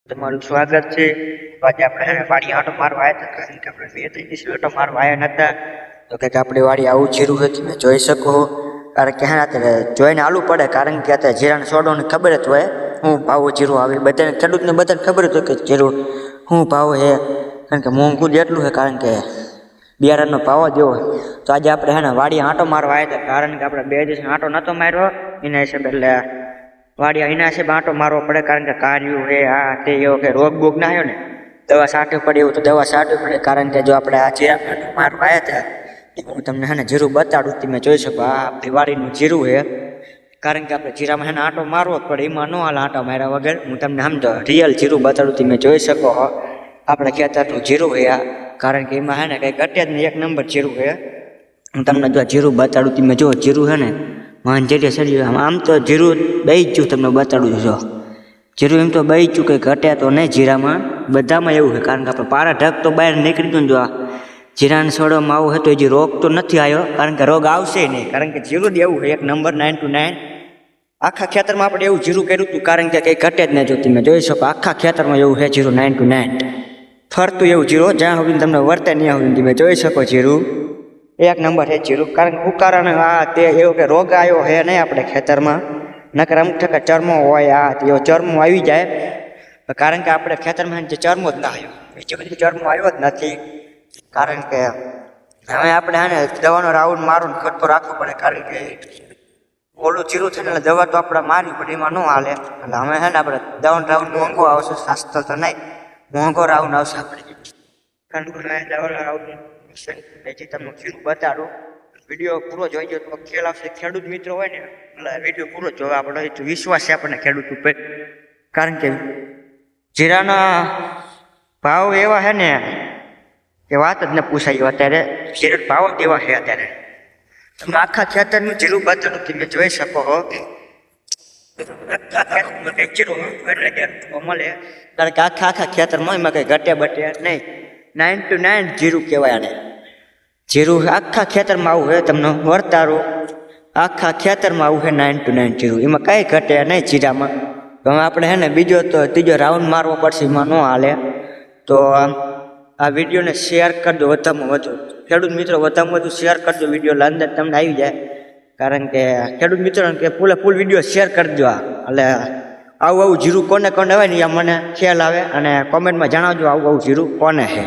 તમારું સ્વાગત છે. આજે આપણે વાડી આંટો મારવા આવ્યા હતા, કારણ કે આપણે 2-3 દિવસ આંટો મારવા આવ્યા નતા. તો કંઈક આપણી વાડી આવું જીરું છે, તમે જોઈ શકો. કારણ કે અત્યારે જોઈને આલું પડે, કારણ કે અત્યારે જીરાને છોડોને ખબર જ હોય હું ભાવ જીરું આવે. બધાને ખેડૂતને બધાને ખબર જ હોય કે જીરું શું ભાવ છે, કારણ કે મોંઘું જ એટલું છે, કારણ કે બિયારણનો ભાવ જ એવો. તો આજે આપણે વાડી આંટો મારવા આવ્યા હતા, કારણ કે આપણે 2 દિવસ આંટો નહોતો માર્યો એના હિસાબે. એટલે વાડી એના હિસાબે આંટો મારવો પડે, કારણ કે કાર્યું છે આ તે એવો કે રોગ બોગ ના આવ્યો ને દવા છાંટવી પડે, એવું તો દવા છાંટવી પડે. કારણ કે જો આપણે આ જીરા આંટો મારવા આવ્યા હતા, હું તમને જીરું બતાડું. તમે જોઈ શકો આ આપણી વાડીનું જીરું છે. કારણ કે આપણે જીરામાં આંટો મારવો જ પડે, એમાં ન હાલ આંટો માર્યા વગર. હું તમને સમજો રિયલ જીરું બતાડું. તમે જોઈ શકો આપણે ખેતરનું જીરું છે આ, કારણ કે એમાં કંઈ ઘટે જ નહીં, 1 નંબર જીરું છે. હું તમને જો જીરું બતાડું. તમે જો જીરું છે ને માંજેલી સરી, આમ તો જીરું બેઈ જ ગયું. તમને બતાડું જો જીરું એમ તો બેઈ જ કંઈ ઘટે તો નહીં જીરામાં, બધામાં એવું છે. કારણ કે આપણે પારા ઢગ તો બહાર નીકળી ગયું. જો આ જીરાને છોડવામાં આવું હોય તો હજી રોગ તો નથી આવ્યો, કારણ કે રોગ આવશે નહીં, કારણ કે જીરું જ એવું છે 1 નંબર 9 to 9. આખા ખેતરમાં આપણે એવું જીરું કર્યું હતું, કારણ કે કંઈ ઘટે જ નહીં. જો તમે જોઈ શકો આખા ખેતરમાં એવું છે જીરું 9 to 9 ફરતું એવું જીરું, જ્યાં સુધી તમને વર્તે નહીં સુધી તમે જોઈ શકો જીરું 1 નંબર છે જીરું. કારણ કે ઉકારાને આ તે એવું કે રોગ આવ્યો છે નહીં આપણે ખેતરમાં, નકર અમુક ટકા ચરમો હોય આ એવો ચરમો આવી જાય, કારણ કે આપણે ખેતરમાં જે ચરમો જ ના આવ્યો, બીજી બધી ચરમો આવ્યો જ નથી. કારણ કે હવે આપણે દવાનો રાઉન્ડ મારું ખર્ચો રાખવો પડે, કારણ કે ઓલું જીરું થઈને એટલે દવા તો આપણે મારવી પડે, એમાં ન હાલે. એટલે અમે આપણે દવાનો રાઉન્ડ મોંઘો આવશે, સસ્તો તો નહીં, મોંઘો રાઉન્ડ આવશે આપણે. કારણ કે દવાનો રાઉન્ડ જેથી તમને જીરું બતાડું. વિડીયો પૂરો જોઈ જો તો ખ્યાલ આવશે. ખેડૂત મિત્રો હોય ને એટલે વિડીયો પૂરો જોવા આપણે વિશ્વાસ છે આપણને ખેડૂત ઉપર. કારણ કે જીરાના ભાવ એવા છે ને કે વાત જ ન પૂછાયું. અત્યારે જીરા ભાવ કેવા છે અત્યારે, તમે આખા ખેતરનું જીરું બતાડું. તમે જોઈ શકો છો જીરું મળે, કારણ કે આખા ખેતરમાં એમાં કંઈ ઘટે બટે નહીં. 9 to 9 જીરું કહેવાય આને. જીરું આખા ખેતરમાં આવું છે, તમને વર્તારું આખા ખેતરમાં આવું છે 9 to 9 જીરું, એમાં કાંઈ ઘટે નહીં જીરામાં. તો આપણે બીજો તો ત્રીજો રાઉન્ડ મારવો પડશે, એમાં ન હાલે. તો આ વિડીયોને શેર કરજો વધારેમાં વધુ. ખેડૂત મિત્રો વધારેમાં વધુ શેર કરજો વિડીયો, અંદર તમને આવી જાય. કારણ કે ખેડૂત મિત્રોને કે ફૂલ વિડીયો શેર કરજો. એટલે આવું જીરું કોને કોને હોય ને એ મને ખ્યાલ આવે, અને કોમેન્ટમાં જણાવજો આવું જીરું કોને છે.